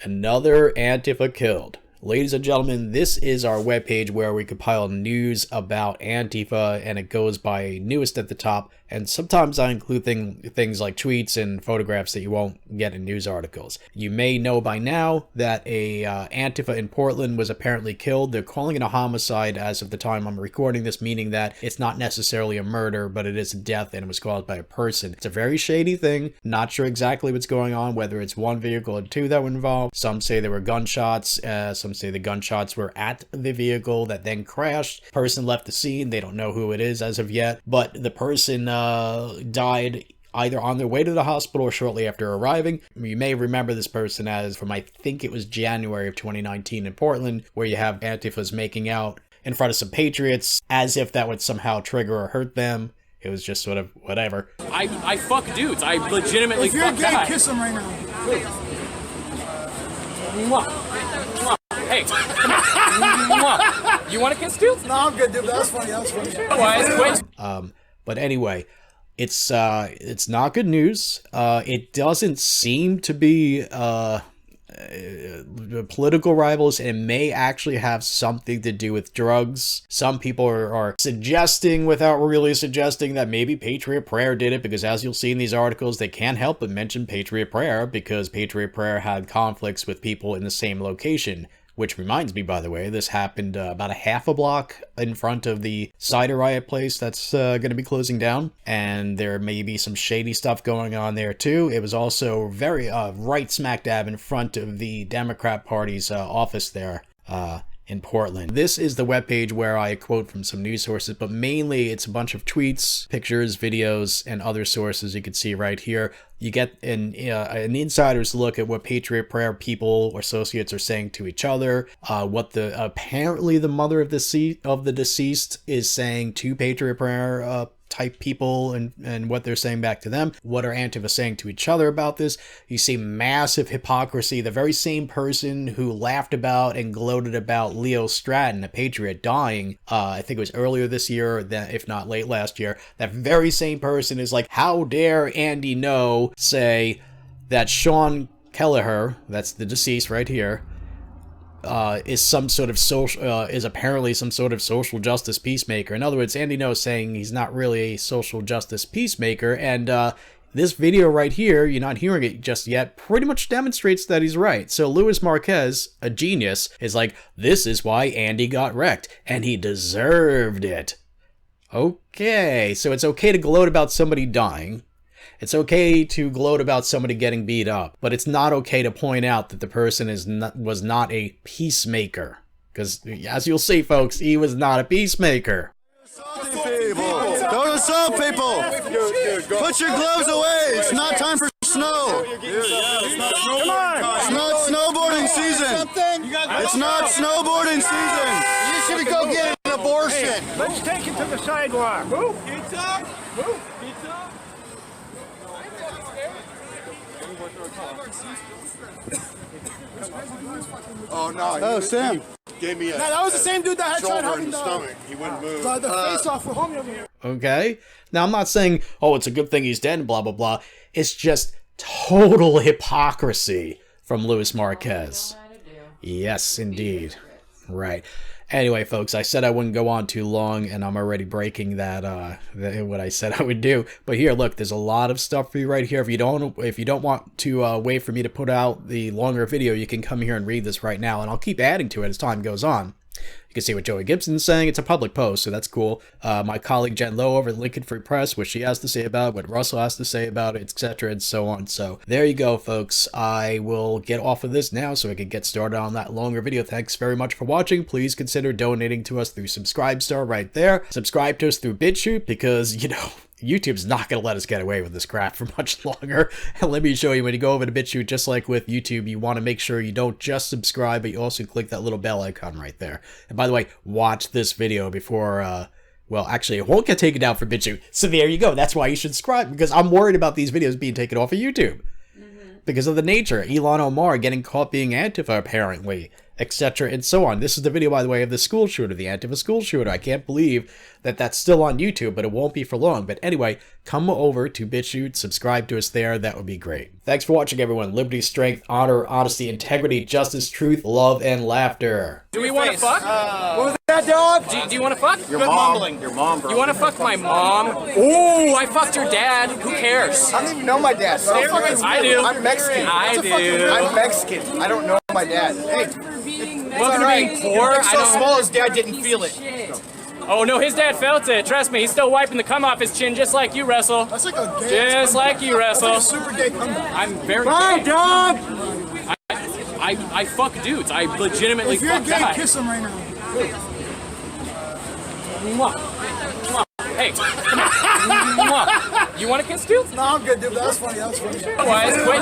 Another Antifa killed. Ladies and gentlemen, this is our webpage where we compile news about Antifa, and it goes by newest at the top, and sometimes I include things like tweets and photographs that you won't get in news articles. You may know by now that a Antifa in Portland was apparently killed. They're calling it a homicide as of the time I'm recording this, meaning that it's not necessarily a murder, but it is a death and it was caused by a person. It's a very shady thing. Not sure exactly what's going on, whether it's one vehicle or two that were involved. Some say there were gunshots, some say the gunshots were at the vehicle that then crashed. Person left the scene. They don't know who it is as of yet, but the person died either on their way to the hospital or shortly after arriving. You may remember this person as from, I think it was January of 2019 in Portland, where you have Antifas making out in front of some patriots as if that would somehow trigger or hurt them. It was just sort of whatever. I fuck dudes. I legitimately fuck guys. If you're gay, kiss them right now. Hey, come on. You want to kiss dudes? No, I'm good, dude. That was funny. But anyway, it's not good news. It doesn't seem to be political rivals. It may actually have something to do with drugs. Some people are suggesting, without really suggesting, that maybe Patriot Prayer did it, because as you'll see in these articles, they can't help but mention Patriot Prayer because Patriot Prayer had conflicts with people in the same location. Which reminds me, by the way, this happened about a half a block in front of the cider riot place that's going to be closing down. And there may be some shady stuff going on there too. It was also very right smack dab in front of the Democrat Party's office there in Portland. This is the webpage where I quote from some news sources, but mainly it's a bunch of tweets, pictures, videos, and other sources you can see right here. You get an insider's look at what Patriot Prayer people or associates are saying to each other, what apparently the mother of the deceased is saying to Patriot Prayer type people, and what they're saying back to them. What are Antifa saying to each other about this? You see massive hypocrisy. The very same person who laughed about and gloated about Leo Stratton, a patriot, dying, I think it was earlier this year, if not late last year, that very same person is like, how dare Andy No say that Sean Kelleher, that's the deceased right here, is apparently some sort of social justice peacemaker. In other words, Andy No is saying he's not really a social justice peacemaker, and this video right here, you're not hearing it just yet, pretty much demonstrates that he's right. So Luis Marquez, a genius, is like, this is why Andy got wrecked, and he deserved it. Okay, so it's okay to gloat about somebody dying. It's okay to gloat about somebody getting beat up, but it's not okay to point out that the person was not a peacemaker. Because, as you'll see, folks, he was not a peacemaker. Don't assault people! Put your gloves away! It's not time for snow! Come on! It's not snowboarding season! It's not snowboarding season! You should go get an abortion! Let's take it to the sidewalk. Move! Pizza! Move! Pizza! Oh no! Oh, Sam! Gave me a. No, that was the same dude that had tried shoulder in having the stomach. He wouldn't move. the face-off for homie over here. Okay? Now, I'm not saying, oh, it's a good thing he's dead and blah, blah, blah. It's just total hypocrisy from Luis Marquez. Yes, indeed. Right. Anyway, folks, I said I wouldn't go on too long, and I'm already breaking that, what I said I would do. But here, look, there's a lot of stuff for you right here. If you don't want to wait for me to put out the longer video, you can come here and read this right now, and I'll keep adding to it as time goes on. You can see what Joey Gibson's saying. It's a public post, so that's cool. My colleague Jen Lowe over at Lincoln Free Press, what she has to say about it, what Russell has to say about it, etc., and so on. So there you go, folks. I will get off of this now so I can get started on that longer video. Thanks very much for watching. Please consider donating to us through Subscribestar right there. Subscribe to us through BitChute because, YouTube's not going to let us get away with this crap for much longer. And let me show you, when you go over to BitChute, just like with YouTube, you want to make sure you don't just subscribe, but you also click that little bell icon right there. And by the way, watch this video before, well, actually, it won't get taken down for BitChute. So there you go. That's why you should subscribe, because I'm worried about these videos being taken off of YouTube. because of the nature. Elon Omar getting caught being Antifa, apparently, etc. and so on. This is the video, by the way, of the school shooter, the Antifa school shooter. I can't believe that that's still on YouTube, but it won't be for long. But anyway, come over to BitChute, subscribe to us there. That would be great. Thanks for watching, everyone. Liberty, strength, honor, honesty, integrity, justice, truth, love, and laughter. Do we want to fuck? What was that, dog? Do you want to fuck? Your mom. Your mom, bro. You want to fuck my mom? Ooh, I fucked your dad. Who cares? I don't even know my dad. So I don't fucking I do. I'm Mexican. I do. I'm Mexican. I don't know my dad. Hey, Welcome to being poor. I'm so small his dad didn't feel it. Oh no, his dad felt it. Trust me, he's still wiping the cum off his chin just like you, Russell. That's like a gay Just like you, That's Russell. like a super gay comeback. I'm very Bye, gay. dog! I fuck dudes. I legitimately If you're fuck gay, guys. kiss him right now. Mwah. Mwah. Hey, come here. Mwah. You want to kiss dudes? No, I'm good, dude. That was funny. That was funny. Otherwise, quit